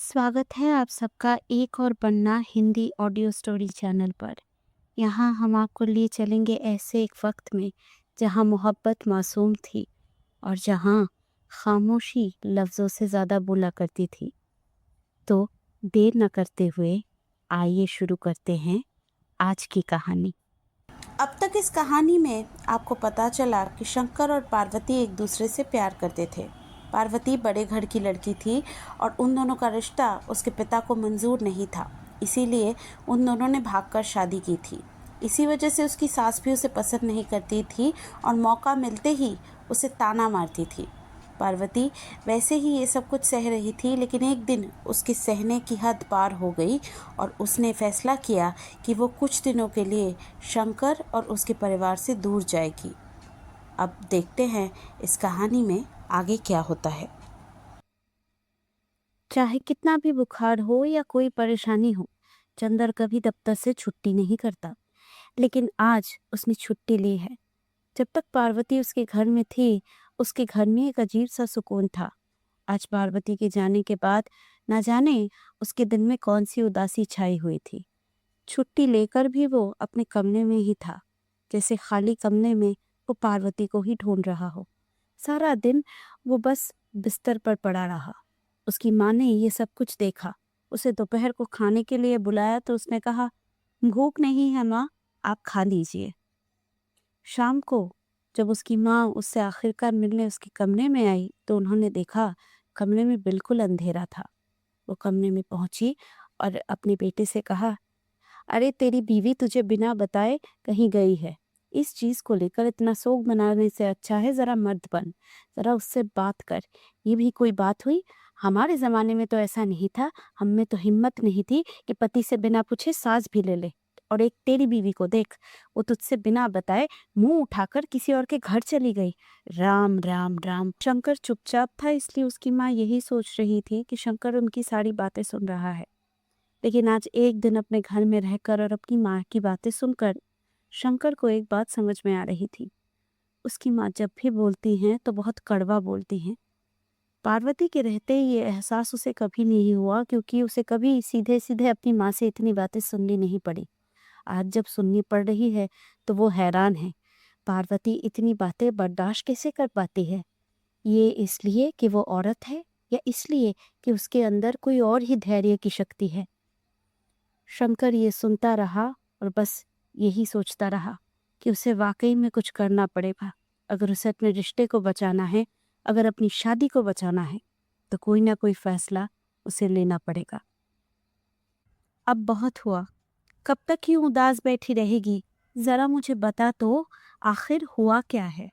स्वागत है आप सबका एक और बनना हिंदी ऑडियो स्टोरी चैनल पर। यहाँ हम आपको लिए चलेंगे ऐसे एक वक्त में जहाँ मोहब्बत मासूम थी और जहाँ खामोशी लफ्ज़ों से ज़्यादा बोला करती थी। तो देर न करते हुए आइए शुरू करते हैं आज की कहानी। अब तक इस कहानी में आपको पता चला कि शंकर और पार्वती एक दूसरे से प्यार करते थे। पार्वती बड़े घर की लड़की थी और उन दोनों का रिश्ता उसके पिता को मंजूर नहीं था, इसीलिए उन दोनों ने भागकर शादी की थी। इसी वजह से उसकी सास भी उसे पसंद नहीं करती थी और मौका मिलते ही उसे ताना मारती थी। पार्वती वैसे ही ये सब कुछ सह रही थी, लेकिन एक दिन उसकी सहने की हद पार हो गई और उसने फैसला किया कि वो कुछ दिनों के लिए शंकर और उसके परिवार से दूर जाएगी। अब देखते हैं इस कहानी में आगे क्या होता है। चाहे कितना भी बुखार हो या कोई परेशानी हो, चंदर कभी दफ्तर से छुट्टी नहीं करता। लेकिन आज उसने छुट्टी ली है। जब तक पार्वती उसके घर में थी, उसके घर में एक अजीब सा सुकून था। आज पार्वती के जाने के बाद ना जाने उसके दिल में कौन सी उदासी छाई हुई थी। छुट्टी लेकर भी वो अपने कमरे में ही था, जैसे खाली कमरे में वो पार्वती को ही ढूंढ रहा हो। सारा दिन वो बस बिस्तर पर पड़ा रहा। उसकी माँ ने ये सब कुछ देखा। उसे दोपहर को खाने के लिए बुलाया तो उसने कहा, भूख नहीं है माँ, आप खा लीजिए। शाम को जब उसकी माँ उससे आखिरकार मिलने उसके कमरे में आई तो उन्होंने देखा कमरे में बिल्कुल अंधेरा था। वो कमरे में पहुंची और अपने बेटे से कहा, अरे तेरी बीवी तुझे बिना बताए कहीं गई है। इस चीज को लेकर इतना शोक मनाने से अच्छा है जरा मर्द बन, जरा उससे बात कर। ये भी कोई बात हुई? हमारे जमाने में तो ऐसा नहीं था। हम में तो हिम्मत नहीं थी कि पति से बिना पूछे सास भी ले ले। और एक तेरी बीवी को देख, वो तुझसे बिना बताए मुंह उठाकर किसी और के घर चली गई। राम राम राम। शंकर चुपचाप था, इसलिए उसकी माँ यही सोच रही थी कि शंकर उनकी सारी बातें सुन रहा है। लेकिन आज एक दिन अपने घर में रहकर और अपनी माँ की बातें सुनकर शंकर को एक बात समझ में आ रही थी। उसकी माँ जब भी बोलती हैं तो बहुत कड़वा बोलती हैं। पार्वती के रहते ये एहसास उसे कभी नहीं हुआ, क्योंकि उसे कभी सीधे सीधे अपनी माँ से इतनी बातें सुननी नहीं पड़ी। आज जब सुननी पड़ रही है तो वो हैरान है। पार्वती इतनी बातें बर्दाश्त कैसे कर पाती है? ये इसलिए कि वो औरत है, या इसलिए कि उसके अंदर कोई और ही धैर्य की शक्ति है? शंकर ये सुनता रहा और बस यही सोचता रहा कि उसे वाकई में कुछ करना पड़ेगा। अगर उसे अपने रिश्ते को बचाना है, अगर अपनी शादी को बचाना है, तो कोई ना कोई फैसला उसे लेना पड़ेगा। अब बहुत हुआ। कब तक यूं उदास बैठी रहेगी? जरा मुझे बता तो, आखिर हुआ क्या है?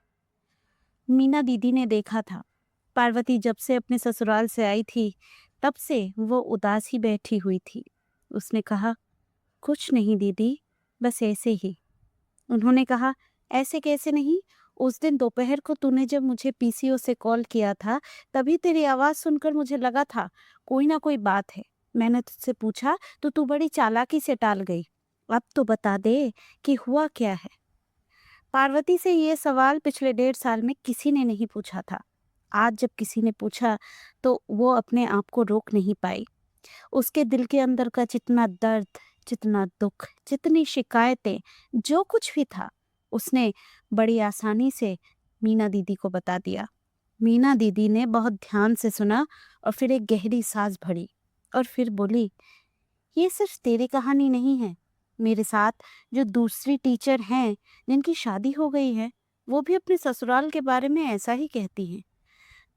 मीना दीदी ने देखा था, पार्वती जब से अपने ससुराल से आई थी तब से वो उदास ही बैठी हुई थी। उसने कहा, कुछ नहीं दीदी, बस ऐसे ही। उन्होंने कहा, ऐसे कैसे नहीं? उस दिन दोपहर को तूने जब मुझे पीसीओ से कॉल किया था, तभी तेरी आवाज सुनकर मुझे लगा था कोई ना कोई बात है। मैंने तुझसे पूछा तो तू बड़ी चालाकी से टाल गई। अब तो बता दे कि हुआ क्या है। पार्वती से ये सवाल पिछले 1.5 साल में किसी ने नहीं पूछा था। आज जब किसी ने पूछा तो वो अपने आप को रोक नहीं पाई। उसके दिल के अंदर का जितना दर्द, जितना दुख, जितनी शिकायतें, जो कुछ भी था, उसने बड़ी आसानी से मीना दीदी को बता दिया। मीना दीदी ने बहुत ध्यान से सुना और फिर एक गहरी सांस भरी और फिर बोली, ये सिर्फ तेरी कहानी नहीं है। मेरे साथ जो दूसरी टीचर हैं जिनकी शादी हो गई है, वो भी अपने ससुराल के बारे में ऐसा ही कहती हैं।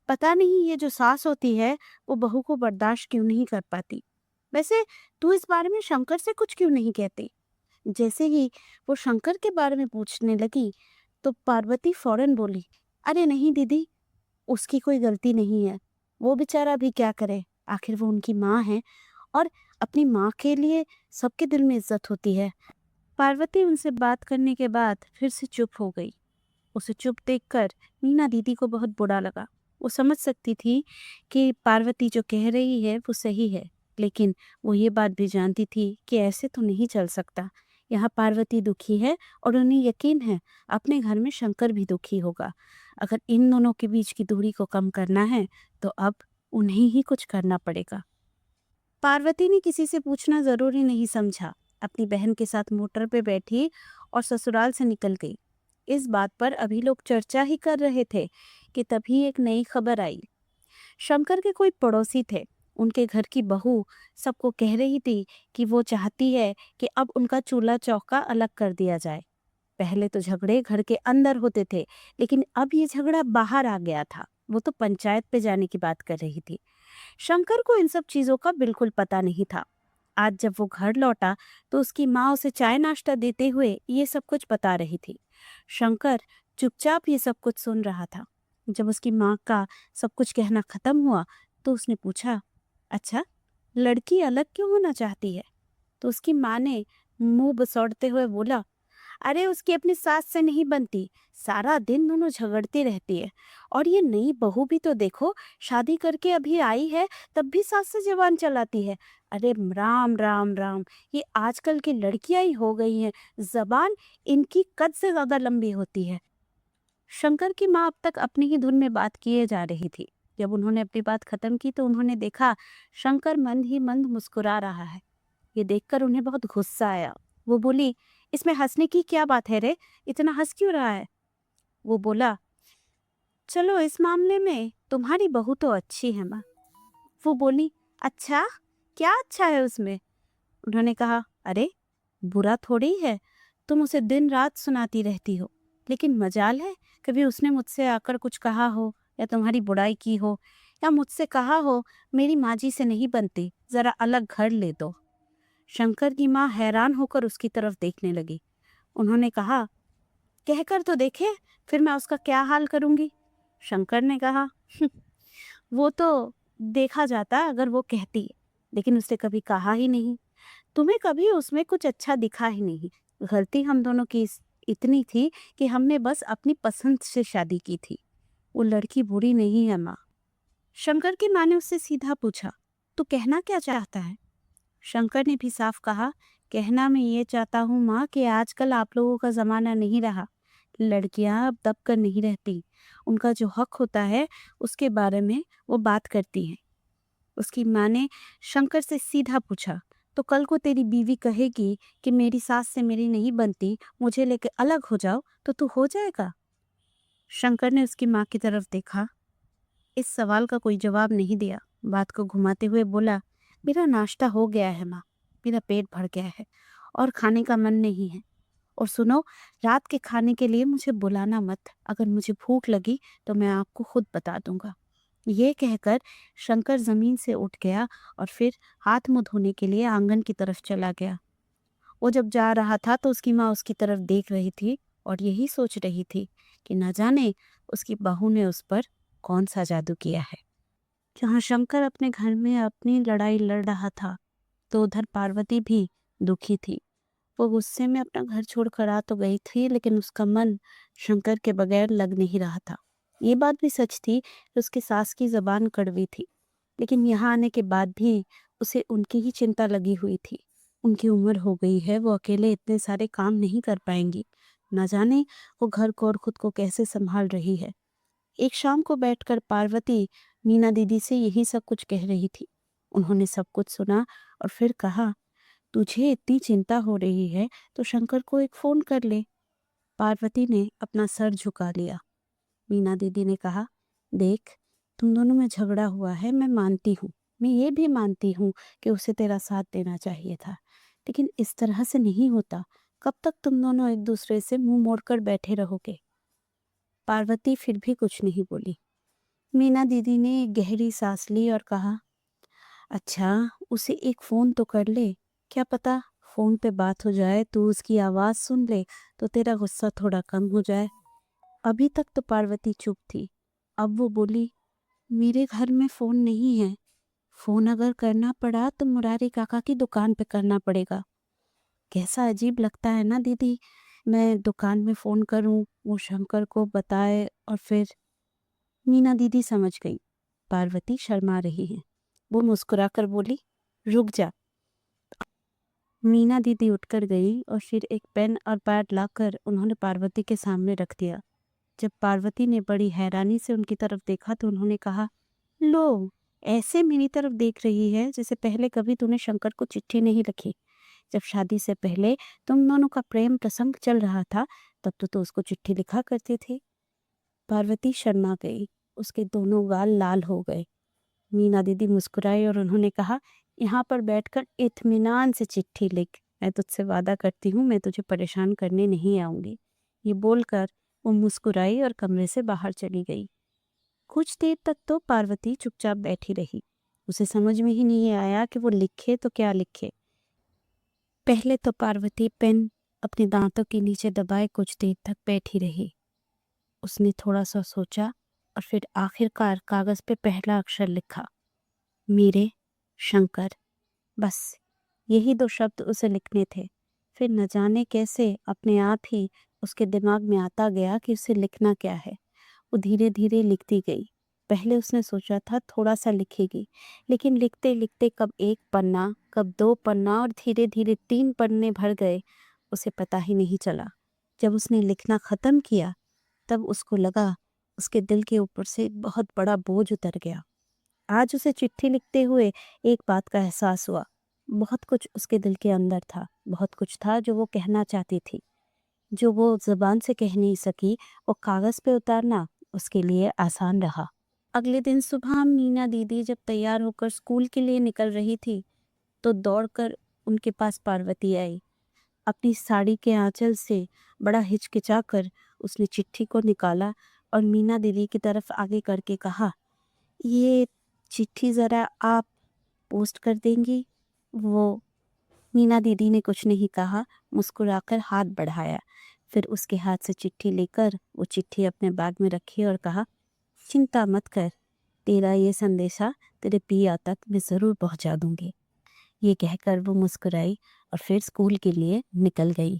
पता नहीं ये जो सास होती है वो बहू को बर्दाश्त क्यों नहीं कर पाती। वैसे तू इस बारे में शंकर से कुछ क्यों नहीं कहती? जैसे ही वो शंकर के बारे में पूछने लगी तो पार्वती फौरन बोली, अरे नहीं दीदी, उसकी कोई गलती नहीं है। वो बेचारा भी क्या करे, आखिर वो उनकी माँ है और अपनी माँ के लिए सबके दिल में इज्जत होती है। पार्वती उनसे बात करने के बाद फिर से चुप हो गई। उसे चुप देखकर मीना दीदी को बहुत बुरा लगा। वो समझ सकती थी कि पार्वती जो कह रही है वो सही है, लेकिन वो ये बात भी जानती थी कि ऐसे तो नहीं चल सकता। यहाँ पार्वती दुखी है और उन्हें यकीन है अपने घर में शंकर भी दुखी होगा। अगर इन दोनों के बीच की दूरी को कम करना है तो अब उन्हें ही कुछ करना पड़ेगा। पार्वती ने किसी से पूछना जरूरी नहीं समझा, अपनी बहन के साथ मोटर पे बैठी और ससुराल से निकल गई। इस बात पर अभी लोग चर्चा ही कर रहे थे कि तभी एक नई खबर आई। शंकर के कोई पड़ोसी थे, उनके घर की बहू सबको कह रही थी कि वो चाहती है कि अब उनका चूल्हा चौका अलग कर दिया जाए। पहले तो झगड़े घर के अंदर होते थे, लेकिन अब ये झगड़ा बाहर आ गया था। वो तो पंचायत पे जाने की बात कर रही थी। शंकर को इन सब चीजों का बिल्कुल पता नहीं था। आज जब वो घर लौटा तो उसकी माँ उसे चाय नाश्ता देते हुए ये सब कुछ बता रही थी। शंकर चुपचाप ये सब कुछ सुन रहा था। जब उसकी माँ का सब कुछ कहना खत्म हुआ तो उसने पूछा, अच्छा, लड़की अलग क्यों होना चाहती है? तो उसकी माँ ने मुंह बसौड़ते हुए बोला, अरे उसकी अपनी सास से नहीं बनती, सारा दिन दोनों झगड़ती रहती है। और ये नई बहू भी तो देखो, शादी करके अभी आई है तब भी सास से जबान चलाती है। अरे राम राम राम, ये आजकल की लड़कियां ही हो गई हैं, जबान इनकी कद से ज्यादा लंबी होती है। शंकर की माँ अब तक अपनी ही धुन में बात किए जा रही थी। जब उन्होंने अपनी बात खत्म की तो उन्होंने देखा शंकर मंद ही मंद मुस्कुरा रहा है। ये देखकर उन्हें बहुत गुस्सा आया। वो बोली, इसमें हंसने की क्या बात है रे, इतना हंस क्यों रहा है? वो बोला, चलो इस मामले में तुम्हारी बहू तो अच्छी है माँ। वो बोली, अच्छा, क्या अच्छा है उसमें? उन्होंने कहा, अरे बुरा थोड़ी है, तुम उसे दिन रात सुनाती रहती हो, लेकिन मजाल है कभी उसने मुझसे आकर कुछ कहा हो या तुम्हारी बुराई की हो, या मुझसे कहा हो मेरी माँ जी से नहीं बनती, जरा अलग घर ले दो। शंकर की माँ हैरान होकर उसकी तरफ देखने लगी। उन्होंने कहा, कहकर तो देखे, फिर मैं उसका क्या हाल करूंगी? शंकर ने कहा, वो तो देखा जाता अगर वो कहती, लेकिन उसने कभी कहा ही नहीं। तुम्हें कभी उसमें कुछ अच्छा दिखा ही नहीं। गलती हम दोनों की इतनी थी कि हमने बस अपनी पसंद से शादी की थी। वो लड़की बुरी नहीं है माँ। शंकर की माँ ने उससे सीधा पूछा, तू कहना क्या चाहता है? शंकर ने भी साफ कहा, कहना मैं ये चाहता हूँ माँ कि आजकल आप लोगों का जमाना नहीं रहा। लड़कियां अब दब कर नहीं रहती, उनका जो हक होता है उसके बारे में वो बात करती हैं। उसकी माँ ने शंकर से सीधा पूछा, तो कल को तेरी बीवी कहेगी कि मेरी सास से मेरी नहीं बनती, मुझे लेके अलग हो जाओ, तो तू हो जाएगा? शंकर ने उसकी माँ की तरफ देखा, इस सवाल का कोई जवाब नहीं दिया। बात को घुमाते हुए बोला, मेरा नाश्ता हो गया है माँ, मेरा पेट भर गया है और खाने का मन नहीं है। और सुनो, रात के खाने के लिए मुझे बुलाना मत, अगर मुझे भूख लगी तो मैं आपको खुद बता दूंगा। ये कहकर शंकर जमीन से उठ गया और फिर हाथ मुंह धोने के लिए आंगन की तरफ चला गया। वो जब जा रहा था तो उसकी माँ उसकी तरफ देख रही थी और यही सोच रही थी कि न जाने उसकी बहू ने उस पर कौन सा जादू किया है। जहाँ शंकर अपने घर में अपनी लड़ाई लड़ रहा था तो उधर पार्वती भी दुखी थी। वो गुस्से में अपना घर छोड़कर आ तो गई थी, लेकिन उसका मन शंकर के बगैर लग नहीं रहा था। ये बात भी सच थी कि उसकी सास की जबान कड़वी थी, लेकिन यहाँ आने के बाद भी उसे उनकी ही चिंता लगी हुई थी। उनकी उम्र हो गई है, वो अकेले इतने सारे काम नहीं कर पाएंगी। न जाने वो घर को और खुद को कैसे संभाल रही है। एक शाम को बैठकर पार्वती मीना दीदी से यही सब कुछ कह रही थी। उन्होंने सब कुछ सुना और फिर कहा, तुझे इतनी चिंता हो रही है तो शंकर को एक फोन कर ले। पार्वती ने अपना सर झुका लिया। मीना दीदी ने कहा, देख, तुम दोनों में झगड़ा हुआ है, मैं मानती हूँ, मैं ये भी मानती हूँ कि उसे तेरा साथ देना चाहिए था, लेकिन इस तरह से नहीं होता। कब तक तुम दोनों एक दूसरे से मुंह मोड़कर बैठे रहोगे? पार्वती फिर भी कुछ नहीं बोली। मीना दीदी ने एक गहरी सांस ली और कहा, अच्छा, उसे एक फोन तो कर ले, क्या पता फोन पे बात हो जाए, तू उसकी आवाज सुन ले तो तेरा गुस्सा थोड़ा कम हो जाए। अभी तक तो पार्वती चुप थी। अब वो बोली, मेरे घर में फोन नहीं है, फोन अगर करना पड़ा तो मुरारी काका की दुकान पे करना पड़ेगा। कैसा अजीब लगता है ना दीदी, मैं दुकान में फोन करूं, वो शंकर को बताए और फिर। मीना दीदी समझ गई पार्वती शर्मा रही है। वो मुस्कुराकर बोली, रुक जा। मीना दीदी उठकर गई और फिर एक पेन और पैड लाकर उन्होंने पार्वती के सामने रख दिया। जब पार्वती ने बड़ी हैरानी से उनकी तरफ देखा तो उन्होंने कहा, लो, ऐसे मेरी तरफ देख रही है जैसे पहले कभी तूने शंकर को चिट्ठी नहीं लिखी। जब शादी से पहले तुम दोनों का प्रेम प्रसंग चल रहा था तब तो उसको चिट्ठी लिखा करती थी। पार्वती शर्मा गई, उसके दोनों गाल लाल हो गए। मीना दीदी मुस्कुराई और उन्होंने कहा, यहाँ पर बैठकर इत्मीनान से चिट्ठी लिख। मैं तुझसे वादा करती हूँ मैं तुझे परेशान करने नहीं आऊंगी। ये बोलकर वो मुस्कुराई और कमरे से बाहर चली गई। कुछ देर तक तो पार्वती चुपचाप बैठी रही। उसे समझ में ही नहीं आया कि वो लिखे तो क्या लिखे। पहले तो पार्वती पेन अपने दांतों के नीचे दबाए कुछ देर तक बैठी रही। उसने थोड़ा सा सोचा और फिर आखिरकार कागज पे पहला अक्षर लिखा, मेरे शंकर। बस यही 2 शब्द उसे लिखने थे। फिर न जाने कैसे अपने आप ही उसके दिमाग में आता गया कि उसे लिखना क्या है। वो धीरे धीरे लिखती गई। पहले उसने सोचा था थोड़ा सा लिखेगी, लेकिन लिखते लिखते कब 1 पन्ना, कब 2 पन्ना और धीरे धीरे 3 पन्ने भर गए, उसे पता ही नहीं चला। जब उसने लिखना खत्म किया तब उसको लगा उसके दिल के ऊपर से बहुत बड़ा बोझ उतर गया। आज उसे चिट्ठी लिखते हुए एक बात का एहसास हुआ। बहुत कुछ उसके दिल के अंदर था, बहुत कुछ था जो वो कहना चाहती थी, जो वो ज़ुबान से कह नहीं सकी, वो कागज़ पे उतारना उसके लिए आसान रहा। अगले दिन सुबह मीना दीदी जब तैयार होकर स्कूल के लिए निकल रही थी तो दौड़कर उनके पास पार्वती आई। अपनी साड़ी के आंचल से बड़ा हिचकिचाकर उसने चिट्ठी को निकाला और मीना दीदी की तरफ आगे करके कहा, ये चिट्ठी ज़रा आप पोस्ट कर देंगी? वो मीना दीदी ने कुछ नहीं कहा, मुस्कुराकर हाथ बढ़ाया। फिर उसके हाथ से चिट्ठी लेकर वो चिट्ठी अपने बैग में रखी और कहा, चिंता मत कर, तेरा ये संदेशा तेरे पिया तक मैं ज़रूर पहुंचा दूंगी। ये कहकर वो मुस्कुराई और फिर स्कूल के लिए निकल गई।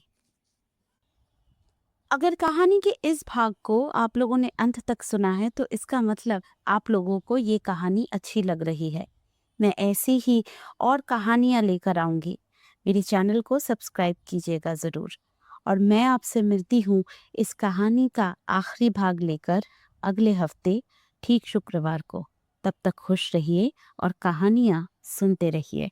अगर कहानी के इस भाग को आप लोगों ने अंत तक सुना है तो इसका मतलब आप लोगों को ये कहानी अच्छी लग रही है। मैं ऐसी ही और कहानियाँ लेकर आऊँगी। मेरे चैनल को सब्सक्राइब कीजिएगा ज़रूर। और मैं आपसे मिलती हूँ इस कहानी का आखिरी भाग लेकर अगले हफ्ते ठीक शुक्रवार को। तब तक खुश रहिए और कहानियाँ सुनते रहिए।